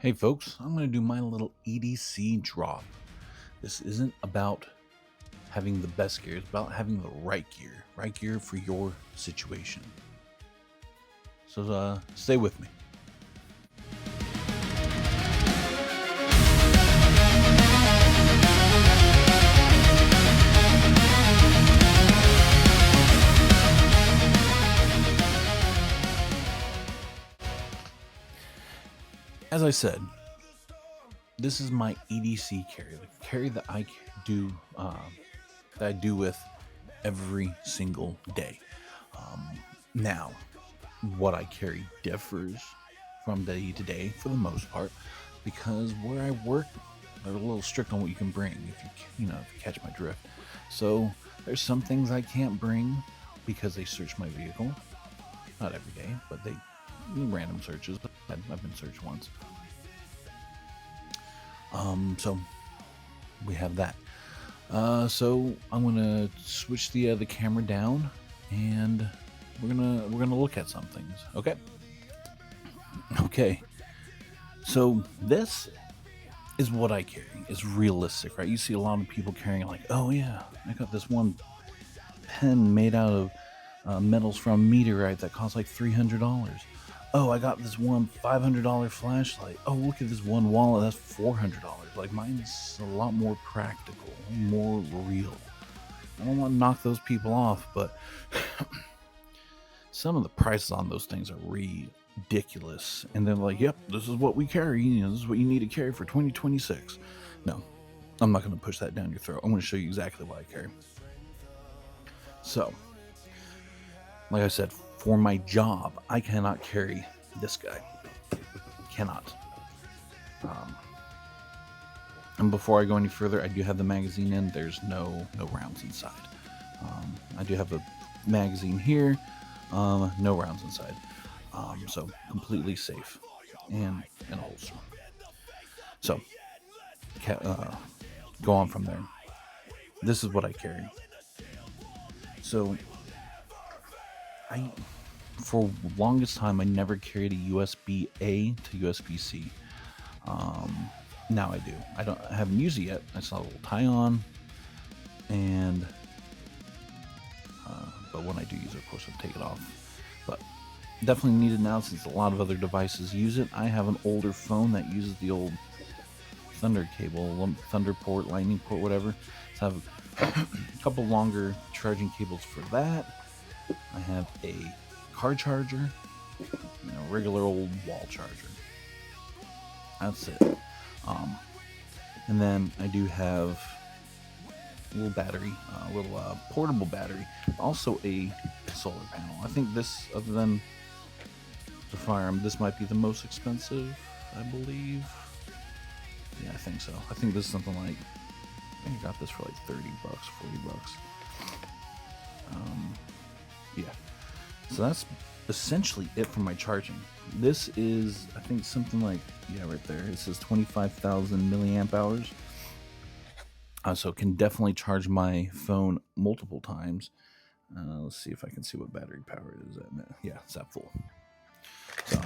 Hey folks, I'm going to do my little EDC drop. This isn't about having the best gear, it's about having the right gear for your situation. So stay with me. As I said, this is my EDC carry, the carry that I do with every single day. Now, what I carry differs from day to day for the most part, because where I work, they're a little strict on what you can bring. If you catch my drift. So there's some things I can't bring because they search my vehicle. Not every day, but they random searches. I've been searched once. So we have that. So I'm gonna switch the camera down, and we're gonna look at some things. Okay. So this is what I carry. It's realistic, right? You see a lot of people carrying like, oh yeah, I got this one pen made out of metals from meteorite that costs like $300. Oh, I got this one $500 flashlight. Oh, look at this one wallet, that's $400. Like, mine's a lot more practical, more real. I don't want to knock those people off, but some of the prices on those things are ridiculous. And they're like, yep, this is what we carry. This is what you need to carry for 2026. No, I'm not going to push that down your throat. I'm going to show you exactly what I carry. So, like I said, for my job, I cannot carry this guy. Cannot. And before I go any further, I do have the magazine in. There's no rounds inside. I do have a magazine here. No rounds inside. So completely safe and in a holster. So go on from there. This is what I carry. So for the longest time, I never carried a USB-A to USB-C. Now I do. I haven't used it yet. I saw a little tie-on, and but when I do use it, of course, I'll take it off. But definitely need it now since a lot of other devices use it. I have an older phone that uses the old Thunder cable, Thunder port, Lightning port, whatever. So I have a couple longer charging cables for that. I have a car charger, regular old wall charger. That's it. And then I do have a little battery, portable battery, also a solar panel. I think this, other than the firearm, this might be the most expensive, I believe. Yeah, I think so. I think this is something like, I think I got this for like $30, $40. Yeah. So that's essentially it for my charging. This is, I think, something like, yeah, right there. It says 25,000 milliamp hours. So it can definitely charge my phone multiple times. Let's see if I can see what battery power it is at. Yeah, it's at full. So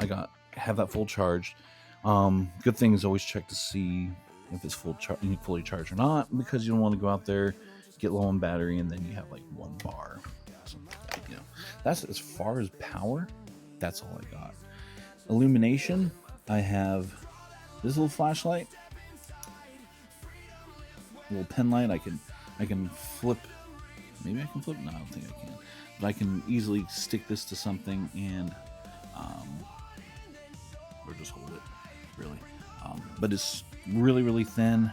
have that full charged. Good thing is always check to see if it's fully charged or not, because you don't want to go out there, get low on battery, and then you have like one bar. Something like that, That's as far as power. That's all I got. Illumination, I have this little flashlight, little pen light. I can flip. Maybe I can flip. No, I don't think I can. But I can easily stick this to something and or just hold it. Really, but it's really thin.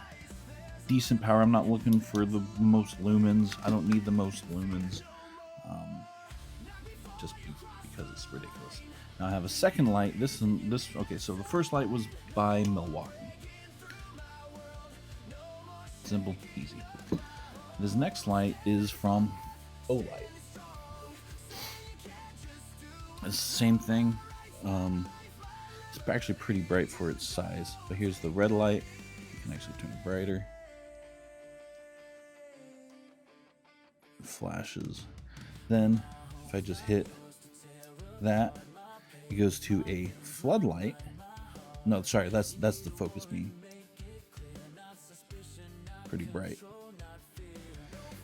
Decent power. I'm not looking for the most lumens. I don't need the most lumens. Just because it's ridiculous. Now I have a second light. Okay, so the first light was by Milwaukee. Simple, easy. This next light is from Olight. It's the same thing. It's actually pretty bright for its size. But here's the red light. You can actually turn it brighter. It flashes. Then, if I just hit that, it goes to a floodlight, No, sorry, that's the focus beam. Pretty bright.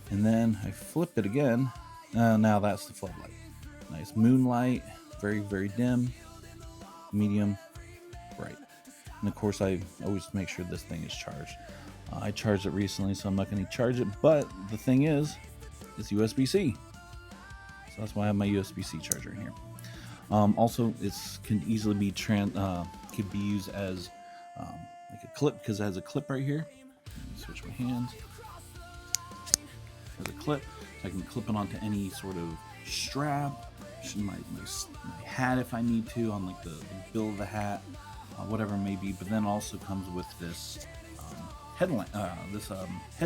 And then I flip it again. Now that's the floodlight. Nice moonlight, very, very dim, medium, bright. And of course, I always make sure this thing is charged. I charged it recently, so I'm not going to charge it. But the thing is, it's USB-C. So that's why I have my USB-C charger in here. Also, it can easily be could be used as like a clip, because it has a clip right here. Let me switch my hands. Has a clip, so I can clip it onto any sort of strap, my hat if I need to, on like the bill of the hat, whatever it may be. But then also comes with this head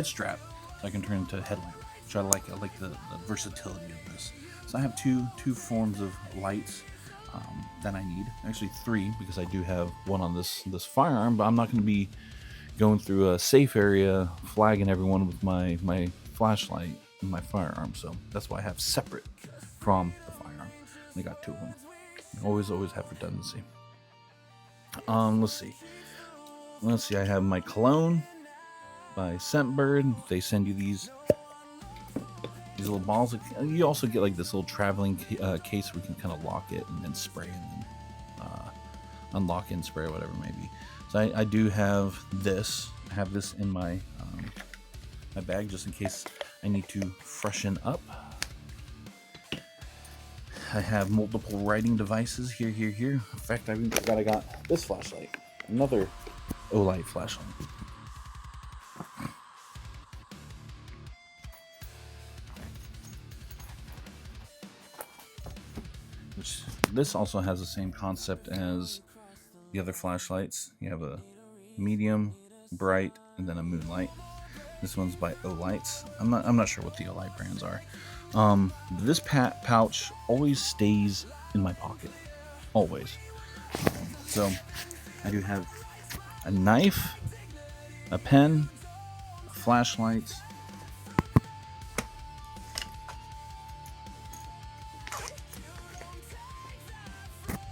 strap, so I can turn it into a headlamp, which I like. I like the versatility of this. So I have two forms of lights that I need. Actually 3, because I do have one on this firearm, but I'm not going to be going through a safe area flagging everyone with my flashlight and my firearm. So that's why I have separate from the firearm. I got 2 of them. Always have redundancy. Let's see. I have my cologne by Scentbird. They send you these little balls. You also get like this little traveling case where you can kind of lock it and then spray and then unlock it and spray, whatever it may be. So I do have this. I have this in my my bag just in case I need to freshen up. I have multiple writing devices here. In fact, I even forgot I got this flashlight, another Olight flashlight. This also has the same concept as the other flashlights. You have a medium, bright, and then a moonlight. This one's by Olight. I'm not sure what the Olight brands are. This pouch always stays in my pocket, always. So I do have a knife, a pen, a flashlight,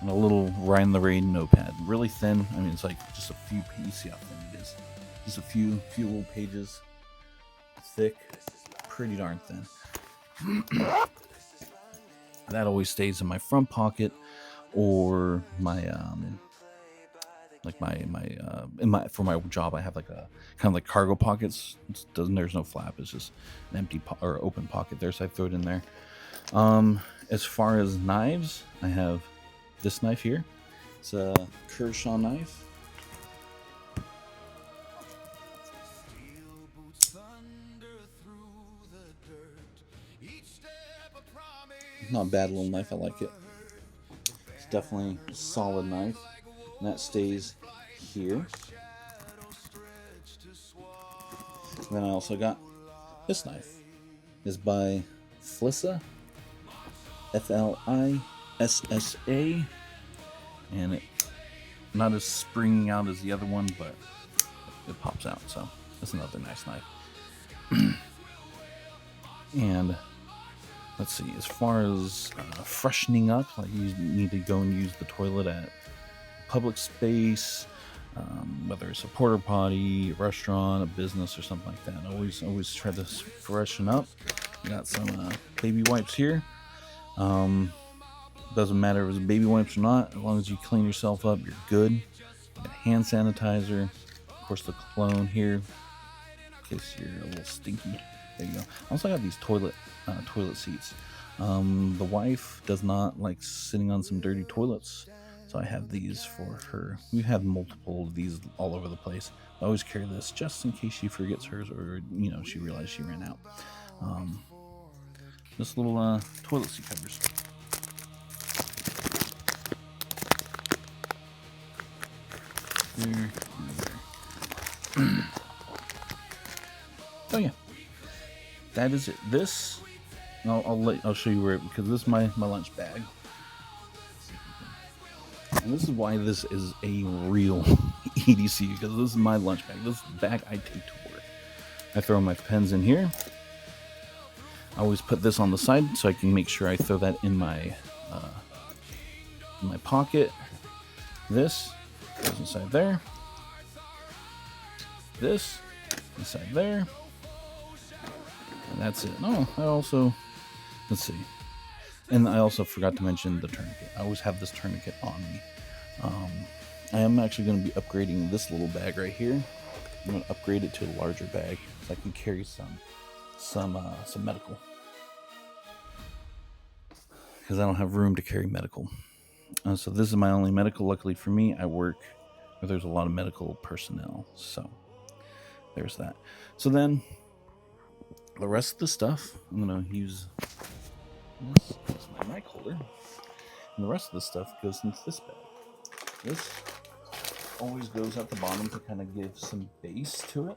and a little Ride in the Rain notepad. Really thin. I mean, it's like just a few pages. You see how thin it is? Just a few little pages. Thick. Pretty darn thin. That always stays in my front pocket, or my for my job I have like a kind of like cargo pockets. There's no flap. It's just an empty or open pocket there, so I throw it in there. As far as knives, I have this knife here. It's a Kershaw knife. Not a bad little knife. I like it. It's definitely a solid knife. And that stays here. And then I also got this knife. It's by Flissa, Flissa, and it not as springing out as the other one, but it pops out. So that's another nice knife. And let's see, as far as freshening up, like you need to go and use the toilet at public space, whether it's a porta potty, a restaurant, a business, or something like that. Always try to freshen up. I got some baby wipes here. Doesn't matter if it's baby wipes or not, as long as you clean yourself up, you're good. You got hand sanitizer, of course the cologne here, in case you're a little stinky. There you go. I also got these toilet seats. The wife does not like sitting on some dirty toilets, so I have these for her. We have multiple of these all over the place. I always carry this just in case she forgets hers, or she realized she ran out. This little toilet seat covers. There. Oh yeah, that is it. This, I'll show you where, because this is my lunch bag, and this is why this is a real EDC, because this is my lunch bag. This is the bag I take to work. I throw my pens in here. I always put this on the side so I can make sure I throw that in my pocket. This, goes inside there. This inside there. And that's it. Oh, I also, let's see. And I also forgot to mention the tourniquet. I always have this tourniquet on me. I am actually going to be upgrading this little bag right here. I'm going to upgrade it to a larger bag so I can carry some medical. Because I don't have room to carry medical. So this is my only medical. Luckily for me, I work where there's a lot of medical personnel. So there's that. So then the rest of the stuff, I'm going to use this as my mic holder. And the rest of the stuff goes into this bag. This always goes at the bottom to kind of give some base to it.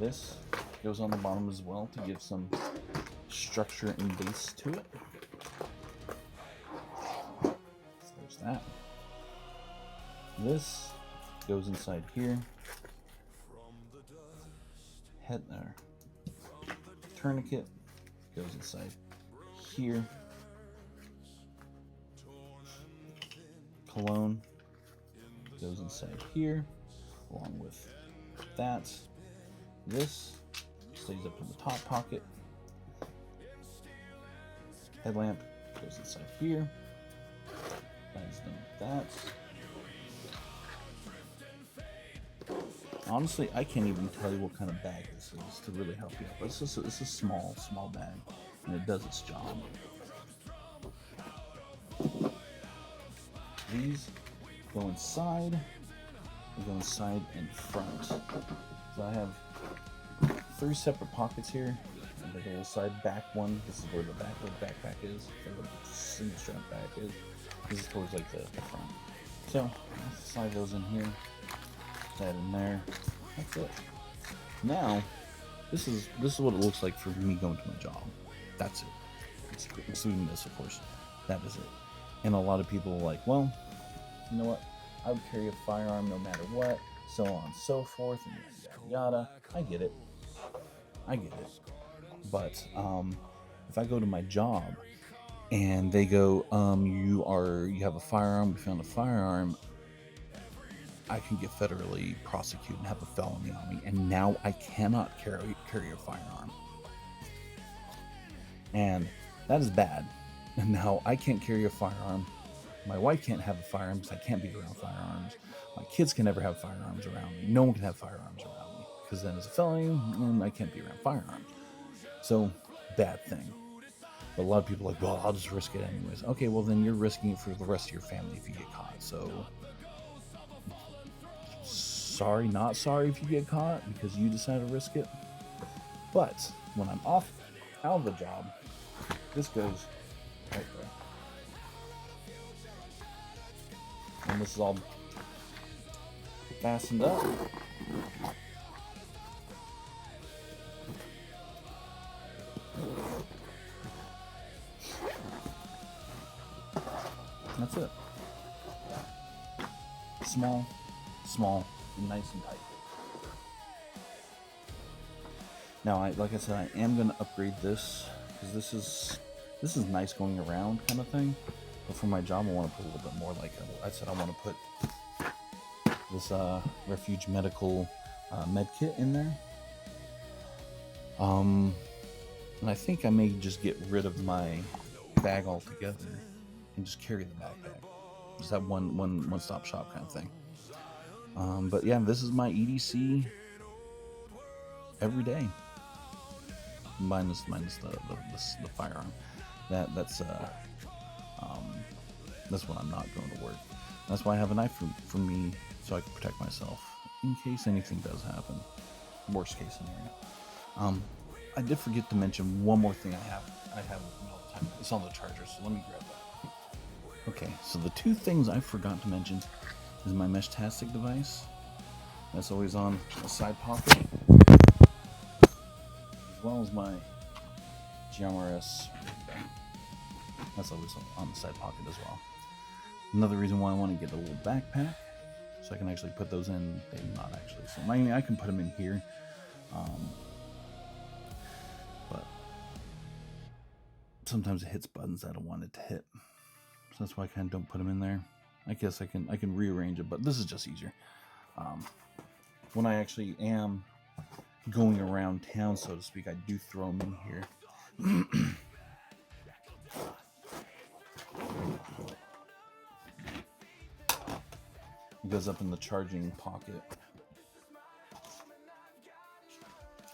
This goes on the bottom as well to give some structure and base to it. So there's that. This goes inside here. Head there. Tourniquet goes inside here. Cologne goes inside here, along with that. This stays up in the top pocket. Headlamp goes inside here. That's done with that. Honestly, I can't even tell you what kind of bag this is to really help you out. But it's a small bag, and it does its job. These go inside. They go inside and front. So I have 3 separate pockets here. And the little side back one. This is where the back of the backpack is. Where the single strap back is. This is towards like the front. So let's slide those in here. That in there. That's it. Now, this is what it looks like for me going to my job. That's it. Excluding this, of course. That is it. And a lot of people are like, well, you know what? I would carry a firearm no matter what, so on and so forth, and yada yada. I get it. But if I go to my job and they go, you have a firearm, we found a firearm, I can get federally prosecuted and have a felony on me, and now I cannot carry a firearm. And that is bad. And now I can't carry a firearm. My wife can't have a firearm because I can't be around firearms. My kids can never have firearms around me. No one can have firearms around me because then it's a felony and I can't be around firearms. So, bad thing. But a lot of people are like, well, I'll just risk it anyways. Okay, well then you're risking it for the rest of your family if you get caught. So, sorry, not sorry if you get caught because you decide to risk it. But when I'm out of the job, this goes right there. And this is all fastened up. That's it. Small, and nice and tight. Now, like I said, I am going to upgrade this because this is nice going around kind of thing. But for my job, I want to put a little bit more. Like I said, I want to put this Refuge Medical med kit in there. And I think I may just get rid of my bag altogether and just carry the backpack. Just have one-stop shop kind of thing. But yeah, this is my EDC every day. Minus the firearm. That's when I'm not going to work. That's why I have a knife for me, so I can protect myself in case anything does happen. Worst case scenario. I did forget to mention one more thing I have with me all the time. It's on the charger, so let me grab that. Okay, so the 2 things I forgot to mention is my Mesh-tastic device. That's always on a side pocket, as well as my GMRS. That's always on the side pocket as well. Another reason why I want to get a little backpack, so I can actually put those in. They're not actually. So I can put them in here, but sometimes it hits buttons I don't want it to hit. So that's why I kind of don't put them in there. I guess I can rearrange it, but this is just easier. When I actually am going around town, so to speak, I do throw them in here. It goes up in the charging pocket. I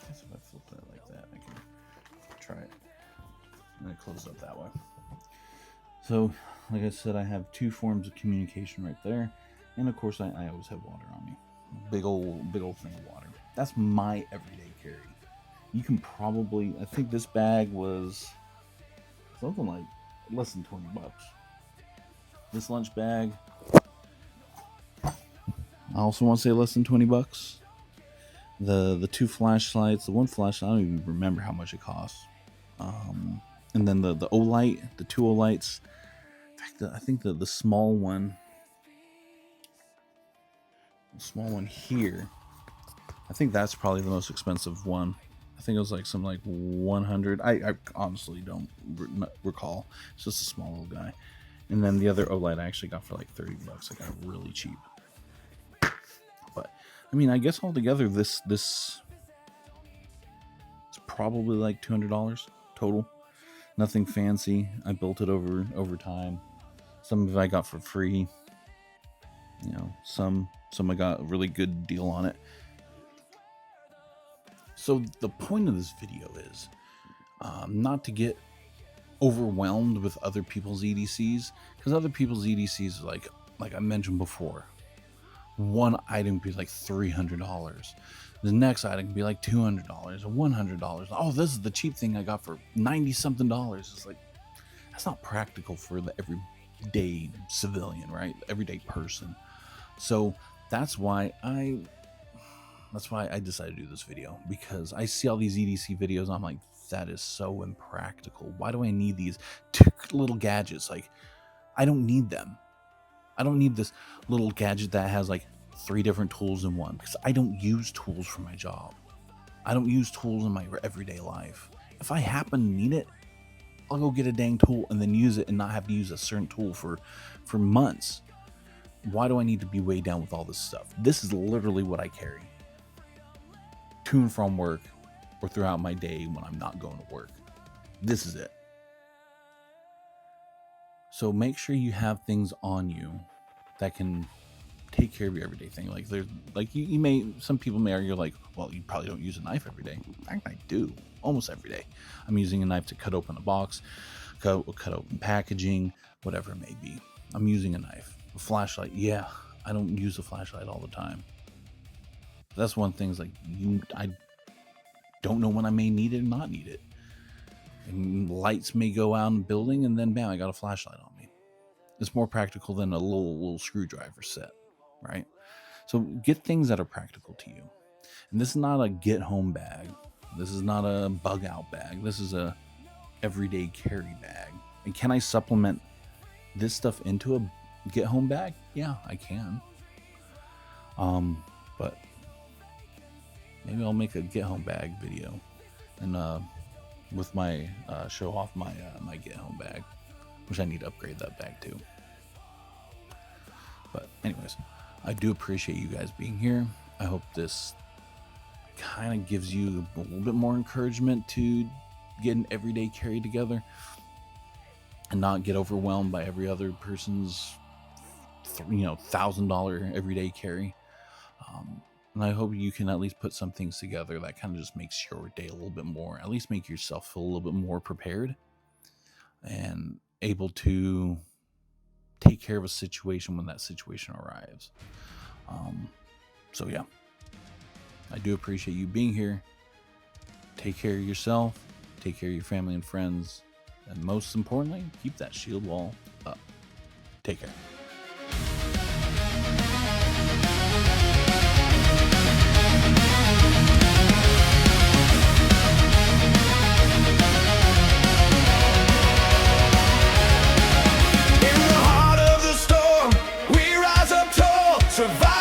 guess if I flip that like that, I can try it. And it closes up that way. So, like I said, I have two forms of communication right there. And of course, I always have water on me. Big old thing of water. That's my everyday carry. You can probably, I think this bag was something like less than $20. This lunch bag, I also want to say less than $20. The two flashlights, the one flashlight, I don't even remember how much it costs. And then the Olight, the two Olights. In fact, I think the small one here, I think that's probably the most expensive one. I think it was like something like 100. I honestly don't recall. It's just a small little guy. And then the other Olight I actually got for like $30. I got it really cheap. But I mean, I guess altogether this is probably like $200 total. Nothing fancy. I built it over time. Some of it I got for free. You know, some I got a really good deal on it. So the point of this video is not to get overwhelmed with other people's EDCs, because other people's EDCs, like I mentioned before, one item could be like $300. The next item can be like $200 or $100. Oh, this is the cheap thing I got for $90-something. It's like, that's not practical for the everyday civilian, right? Everyday person. So that's why I decided to do this video, because I see all these EDC videos and I'm like, that is so impractical. Why do I need these two little gadgets? Like, I don't need them. I don't need this little gadget that has like 3 different tools in one, because I don't use tools for my job. I don't use tools in my everyday life. If I happen to need it, I'll go get a dang tool and then use it and not have to use a certain tool for months. Why do I need to be weighed down with all this stuff? This is literally what I carry to and from work or throughout my day when I'm not going to work. This is it. So make sure you have things on you that can take care of your everyday thing. Like there's like you may, some people may argue like, well, you probably don't use a knife every day. In fact, I do almost every day. I'm using a knife to cut open a box, cut open packaging, whatever it may be. I'm using a knife. A flashlight, yeah, I don't use a flashlight all the time. That's one thing, is like I don't know when I may need it or not need it. And lights may go out in the building and then bam, I got a flashlight on me. It's more practical than a little screwdriver set, right? So get things that are practical to you. And this is not a get home bag. This is not a bug out bag. This is a everyday carry bag. And can I supplement this stuff into a get home bag? Yeah, I can. But maybe I'll make a get home bag video and with my show off my my get home bag, which I need to upgrade that bag too. But anyways, I do appreciate you guys being here. I hope this kind of gives you a little bit more encouragement to get an everyday carry together and not get overwhelmed by every other person's $1,000 everyday carry. And I hope you can at least put some things together that kind of just makes your day a little bit more, at least make yourself feel a little bit more prepared and able to take care of a situation when that situation arrives. So yeah, I do appreciate you being here. Take care of yourself, take care of your family and friends, and most importantly, keep that shield wall up. Take care. In the heart of the storm, we rise up tall, survive.